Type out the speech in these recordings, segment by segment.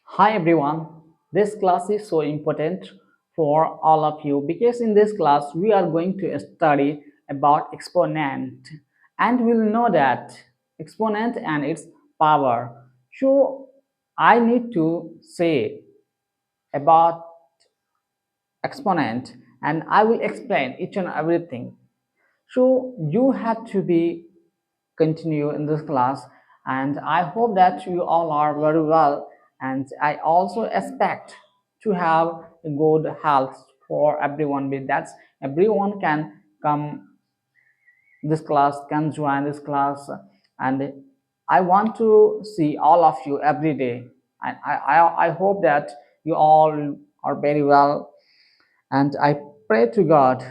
Hi everyone, this class is so important for all of you because in this class we are going to study about exponent and we'll know that exponent and its power. So I need to say about exponent and I will explain each and everything. So you have to be continue in this class and I hope that you all are very well and I also expect to have a good health for everyone with that everyone can come this class can join this class and I want to see all of you every day and I hope that you all are very well and I pray to God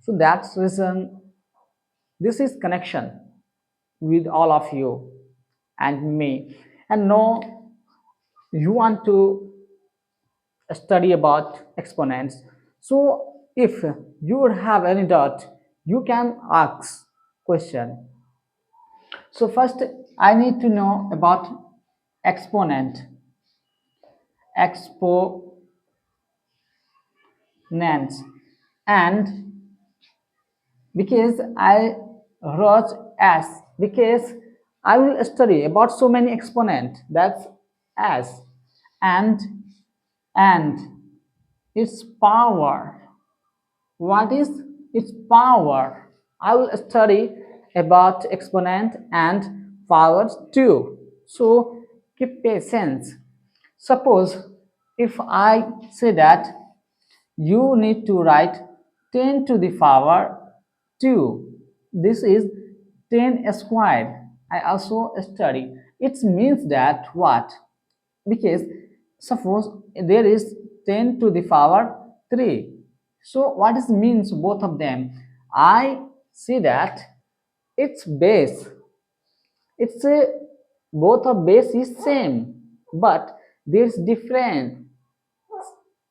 so that's reason this is connection with all of you and me and know you want to study about exponents. So if you would have any doubt you can ask question. So first I need to know about exponent exponents and because I wrote s because I will study about so many exponent that's s and and its power. What is its power? I will study about exponent and powers too. So keep patience. Suppose if I say that you need to write 10 to the power 2. This is 10 squared. I also study. It means that what? Because suppose there is 10 to the power 3. So what is means both of them? I see that its base it's a both of base is same but there is different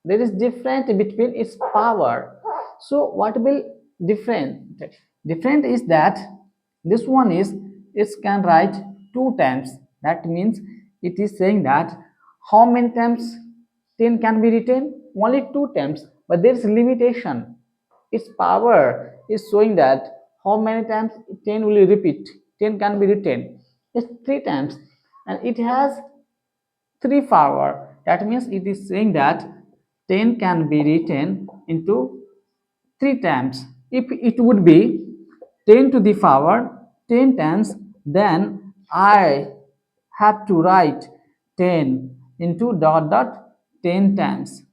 between its power. So what will different different is that this one is it can write two times. That means it is saying that how many times 10 can be written only two times but there is limitation. Its power is showing that how many times 10 will repeat 10 can be written it's three times and it has 3 power. That means it is saying that 10 can be written into 3 times. If it would be 10 to the power 10 times, then I have to write 10 into dot dot 10 times.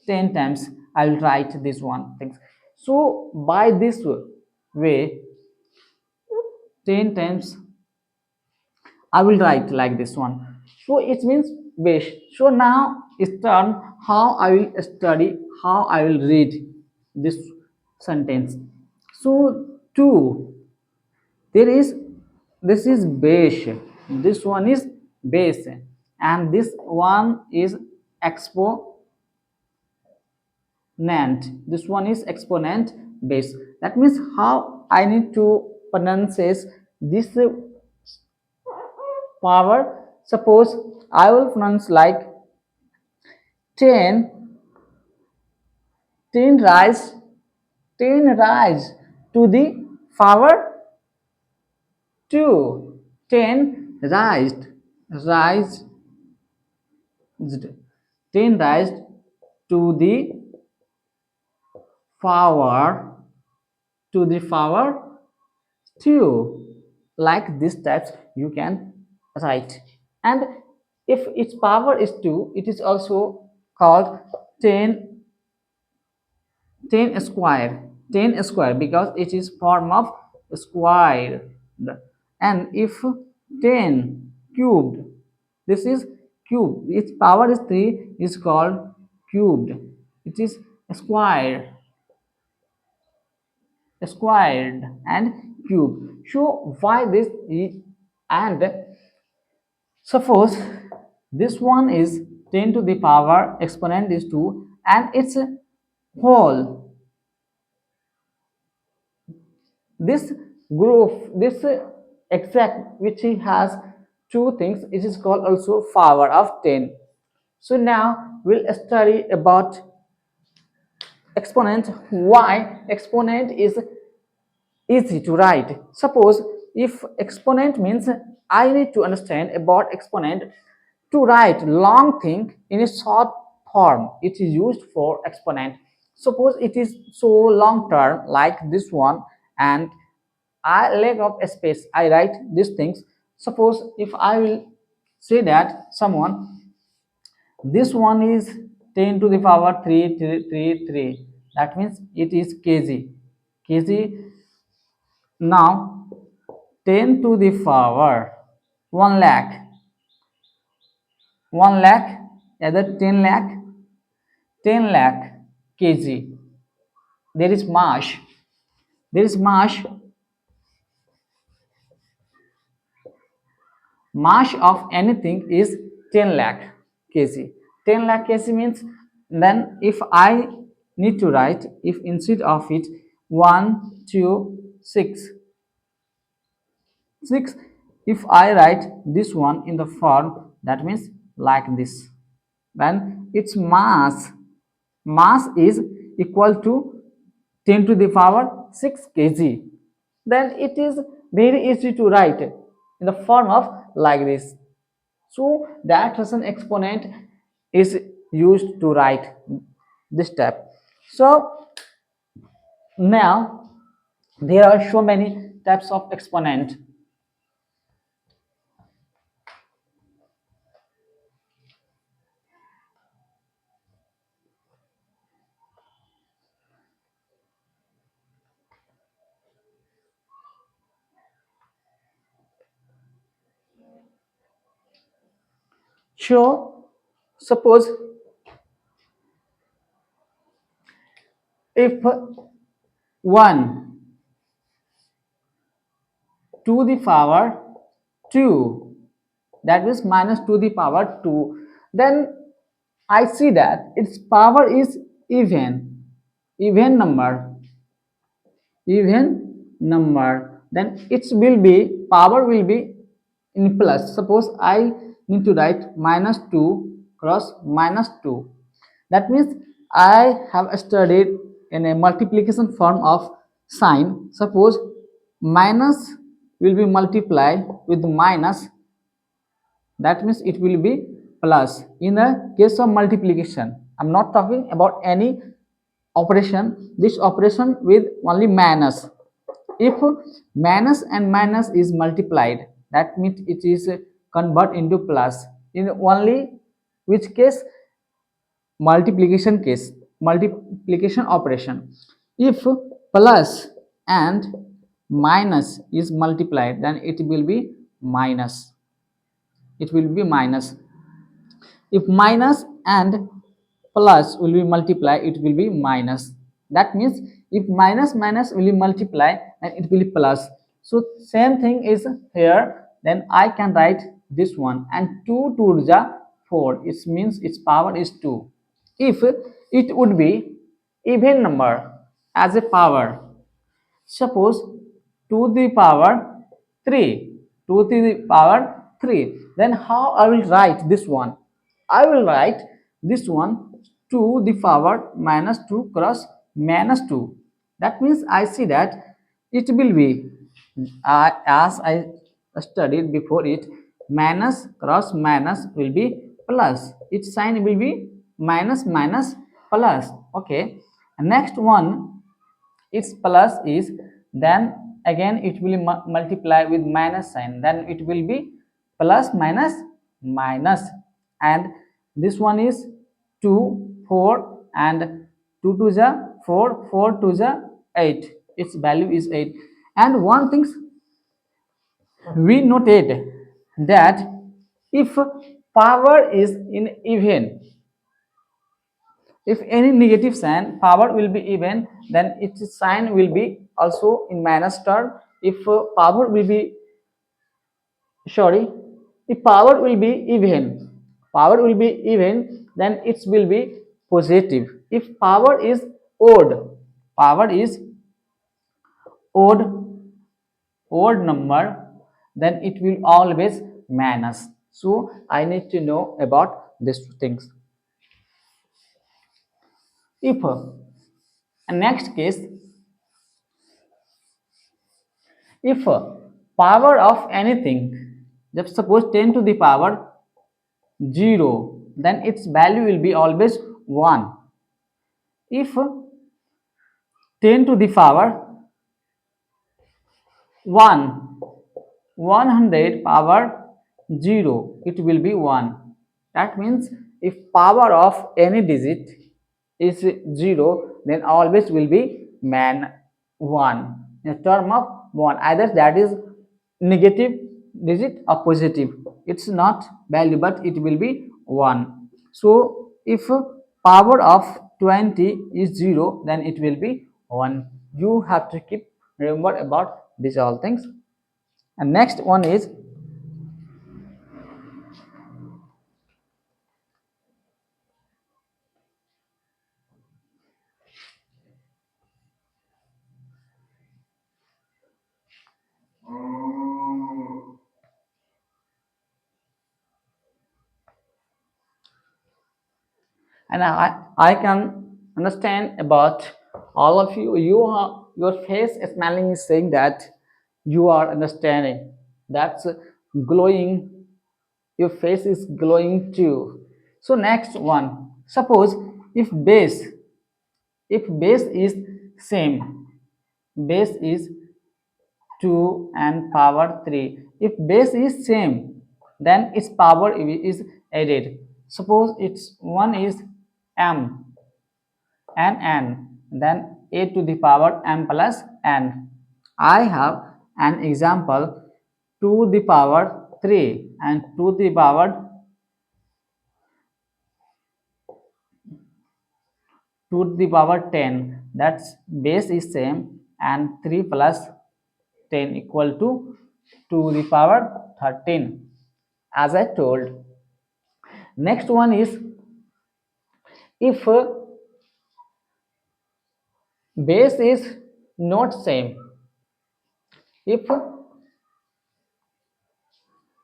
10 times I will write this one things. So by this way 10 times I will write like this one. So it means base. So now it's turn how I will study, how I will read this sentence. So two, there is this is base. This one is base, and this one is exponent. This one is exponent base. That means how I need to pronounce this power. Suppose I will pronounce like 10 10 rise 10 rise to the power 2 10 rise 10 rise to the power 2 like this types you can write and if its power is 2 it is also called 10 10 square 10 square because it is form of square and if 10 cubed this is cube its power is 3 is called cubed it is square squared and cube so why this and suppose this one is 10 to the power exponent is 2 and its whole this group this exact, which has two things, it is called also power of 10. So now we'll study about exponent, why exponent is easy to write. Suppose if exponent means, I need to understand about exponent. To write long thing in a short form, it is used for exponent. Suppose it is so long term like this one, and I lack of space, I write these things. Suppose if I will say that someone, this one is 10 to the power 333, that means it is kg. Now 10 to the power 1 lakh, 1 lakh, either 10 lakh, 10 lakh kg. There is mass. There is mass of anything is 10 lakh kg. 10 lakh kg means, then if I need to write, if instead of it 1 2 6 6, if I write this one in the form, that means like this, then its mass is equal to 10 to the power 6 kg. Then it is very easy to write in the form of like this. So that reason exponent is used to write this step. So now there are so many types of exponent. So suppose if 1 to the power 2, that means minus to the power 2, then I see that its power is even number, even number, then it will be, power will be in plus. Suppose I need to write minus 2 cross minus 2, that means I have studied in a multiplication form of sign. Suppose minus will be multiplied with minus, that means it will be plus. In the case of multiplication, I'm not talking about any operation, this operation with only minus. If minus and minus is multiplied, that means it is convert into plus. In only which case? Multiplication case, multiplication operation. If plus and minus is multiplied, then it will be minus, it will be minus. If minus and plus will be multiplied, it will be minus. That means if minus minus will be multiplied, then it will be plus. So same thing is here, then I can write this one, and 2 to the 4, it means its power is 2. If it would be even number as a power, suppose to the power 3, to the power 3, then how I will write this one? I will write this one to the power minus 2 cross minus 2. That means I see that it will be, as I studied before it, minus cross minus will be plus. Its sign will be minus minus plus. Okay. Next one, its plus is, then again it will multiply with minus sign, then it will be plus minus minus. And this one is 2 4, and 2 to the 4, 4 to the 8, its value is 8. And one thing we noted, that if power is in even, if any negative sign, power will be even, then its sign will be also in minus term. If power will be, sorry, if power will be even, power will be even, then it will be positive. If power is odd, power is odd, odd number, then it will always minus. So I need to know about these things. If next case, if power of anything, just suppose 10 to the power 0, then its value will be always 1. If 10 to the power 1, 100 power 0, it will be 1. That means if power of any digit is 0, then always will be man 1, in term of 1. Either that is negative digit or positive, it's not value, but it will be 1. So if power of 20 is 0, then it will be 1. You have to keep remember about these all things. And next one is, and I can understand about all of you. Your face smiling is saying that you are understanding. That's glowing. Your face is glowing too. So next one. Suppose if base is same, base is 2 and power 3. If base is same, then its power is added. Suppose it's one is m and n, then a to the power m plus n. I have an example 2 to the power 3 and 2 to the power 2 to the power 10. That's base is same, and 3 plus 10 equal to 2 to the power 13, as I told. Next one is, if base is not same, if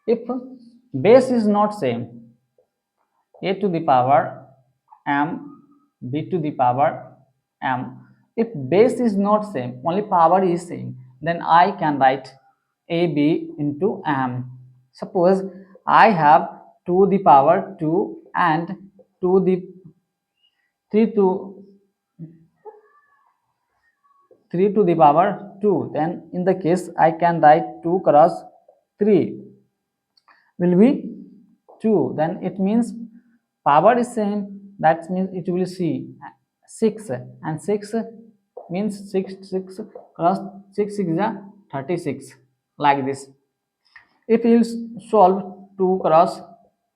if base is not same, a to the power m, b to the power m, if base is not same, only power is same, then I can write ab into m. Suppose I have 2 to the power 2 and 2 the 3 to 3 to the power 2, then in the case I can write 2 cross 3 will be 2, then it means power is same, that means it will see 6, and 6 means 6 cross 6 is a 36, like this. If you solve 2 cross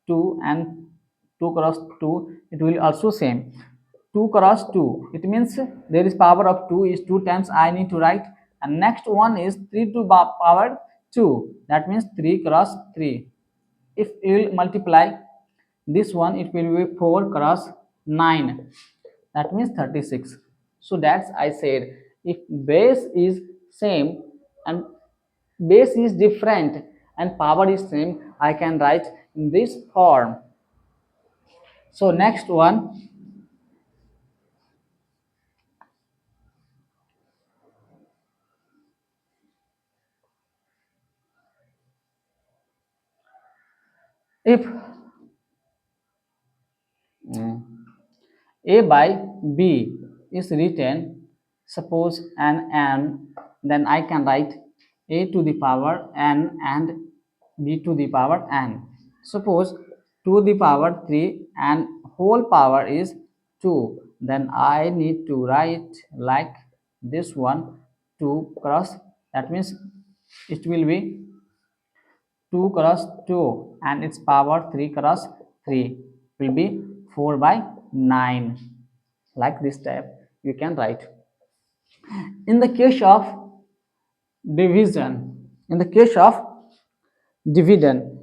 2 and 2 cross 2, it will also same 2 cross 2, it means there is power of 2 is 2 times I need to write. And next one is 3 to power 2, that means 3 cross 3. If you will multiply this one, it will be 4 cross 9, that means 36. So that's I said, if base is same and base is different and power is same, I can write in this form. So next one, if a by b is written, suppose n, then I can write a to the power n and b to the power n. Suppose 2 to the power 3 and whole power is 2, then I need to write like this one, 2 cross, that means it will be 2 cross 2 and its power 3 cross 3 will be 4 by 9, like this type you can write. In the case of division, in the case of dividend,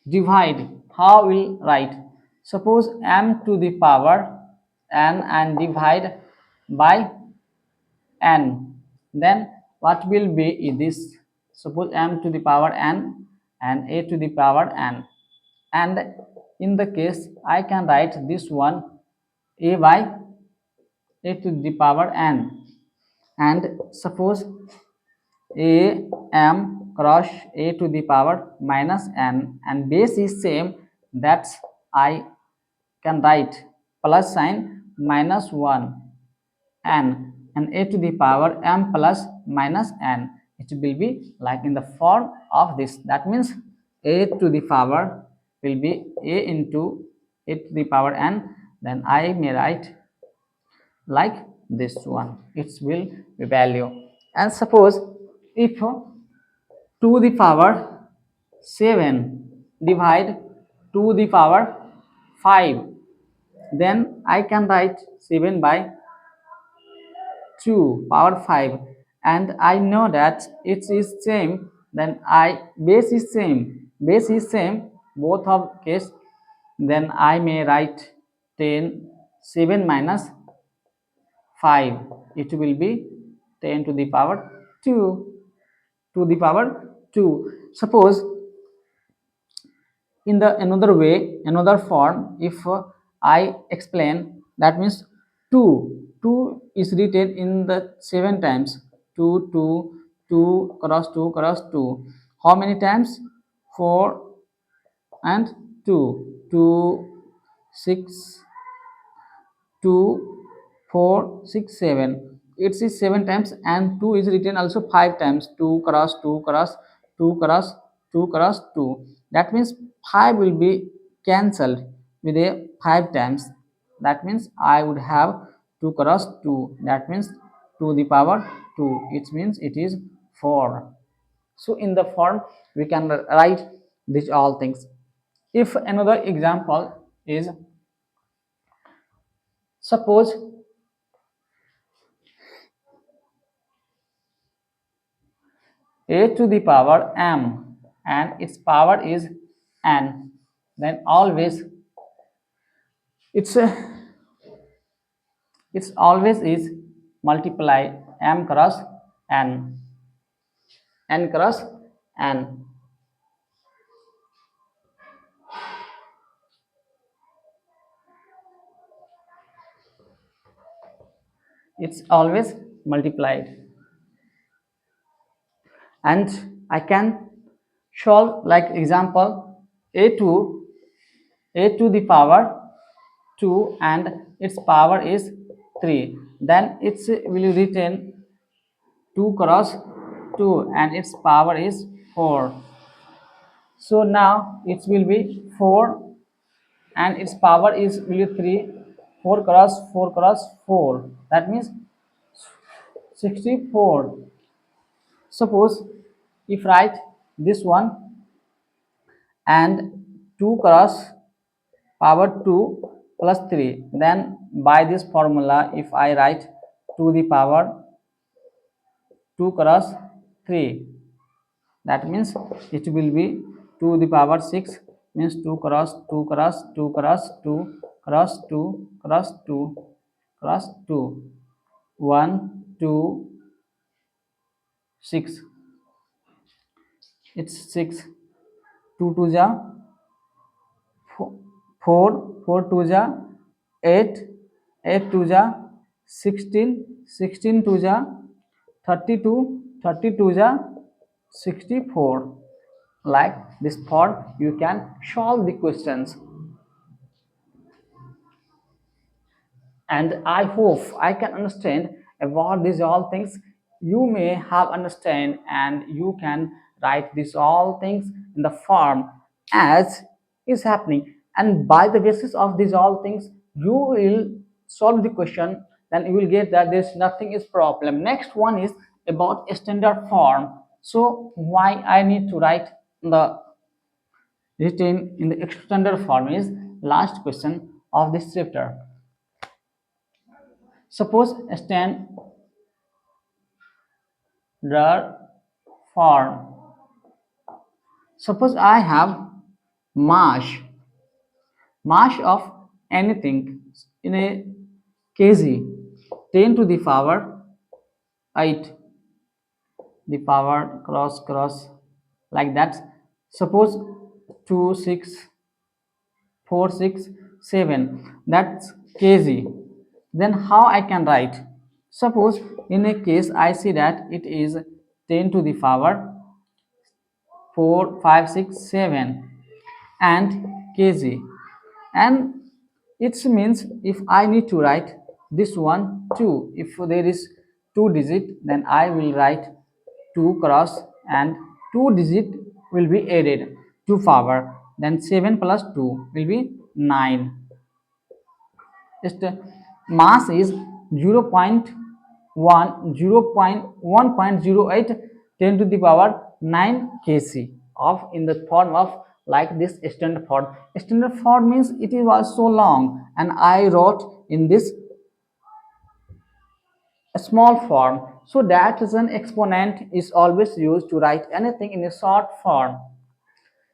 divide, how will write? Suppose m to the power n and divide by n, then what will be this? suppose m to the power n and a to the power n, and in the case I can write this one a by a to the power n, and suppose a m cross a to the power minus n, and base is same, that's I can write plus sign minus 1 n and a to the power m plus minus n. It will be like in the form of this. That means a to the power will be a into a to the power n. Then I may write like this one. It will be value. And suppose if 2 the power 7 divide 2 the power 5, then I can write 7 by 2 power 5, and I know that it is same, then I base is same both of case, then I may write 10 7 minus 5, it will be 10 to the power 2 to the power 2. Suppose in the another way, another form, if I explain, that means 2 is written in the 7 times, 2 2 2 cross 2 cross 2, how many times? 4 and 2 2 6 2 4 6 7, it is 7 times, and 2 is written also 5 times, 2 cross 2 cross 2 cross 2 cross 2, that means 5 will be cancelled with a 5 times, that means I would have 2 cross 2, that means to the power 2, it means it is 4. So in the form we can write these all things. If another example is, suppose a to the power m and its power is n, then always it's it's always is multiply m cross n, n cross n, it's always multiplied, and I can solve like example a to the power 2 and its power is 3, then it's will retain 2 cross 2 and its power is 4. So now it will be 4 and its power is will be 3, 4 cross 4 cross 4, that means 64. Suppose if write this one and 2 cross power 2 plus 3, then by this formula if I write to the power 2 cross 3, that means it will be 2 the power 6, means 2 cross 2 cross 2 cross 2 cross 2 cross 2 cross 2, 1 2 6, it's 6, 2 2 ja 4, 4 2 ja 8, 8 2 ja 16, 16 2 ja 32, 32 ja 64. Like this form you can solve the questions, and I hope I can understand about these all things. You may have understand and you can write these all things in the form as is happening, and by the basis of these all things you will solve the question, then you will get that there's nothing is problem. Next one is about standard form. So why I need to write the written in the standard form is last question of this chapter. Suppose standard form. Suppose I have mass, mass of anything in a kg, 10 to the power 8. the power cross like that. Suppose 26467, that's kg. Then how I can write? Suppose in a case I see that it is 10 to the power 4567 and kg, and it means if I need to write this one 2, if there is 2 digit, then I will write 2 cross and 2 digit will be added to power, then 7 plus 2 will be 9. Just mass is 0.108 10 to the power 9 kc of in the form of like this standard form. Standard form means it was so long and I wrote in this small form, so that is an exponent is always used to write anything in a short form.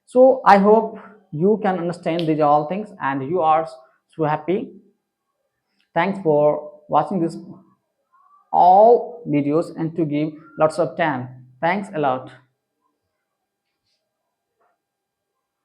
So I hope you can understand these all things and you are so happy. Thanks for watching this all videos and to give lots of time. Thanks a lot.